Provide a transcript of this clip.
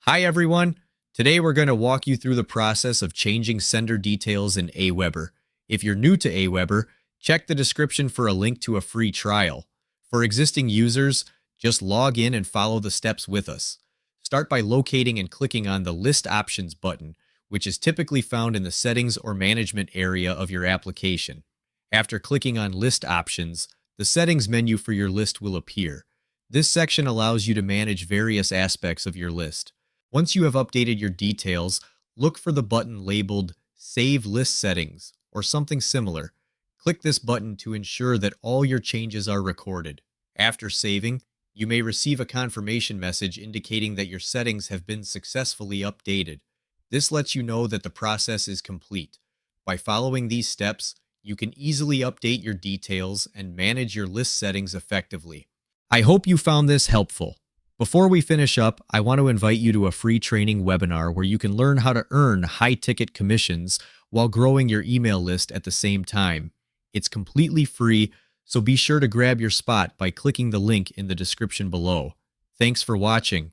Hi everyone! Today we're going to walk you through the process of changing sender details in AWeber. If you're new to AWeber, check the description for a link to a free trial. For existing users, just log in and follow the steps with us. Start by locating and clicking on the List Options button, which is typically found in the Settings or Management area of your application. After clicking on List Options, the Settings menu for your list will appear. This section allows you to manage various aspects of your list. Once you have updated your details, look for the button labeled Save List Settings or something similar. Click this button to ensure that all your changes are recorded. After saving, you may receive a confirmation message indicating that your settings have been successfully updated. This lets you know that the process is complete. By following these steps, you can easily update your details and manage your list settings effectively. I hope you found this helpful. Before we finish up, I want to invite you to a free training webinar where you can learn how to earn high-ticket commissions while growing your email list at the same time. It's completely free, so be sure to grab your spot by clicking the link in the description below. Thanks for watching.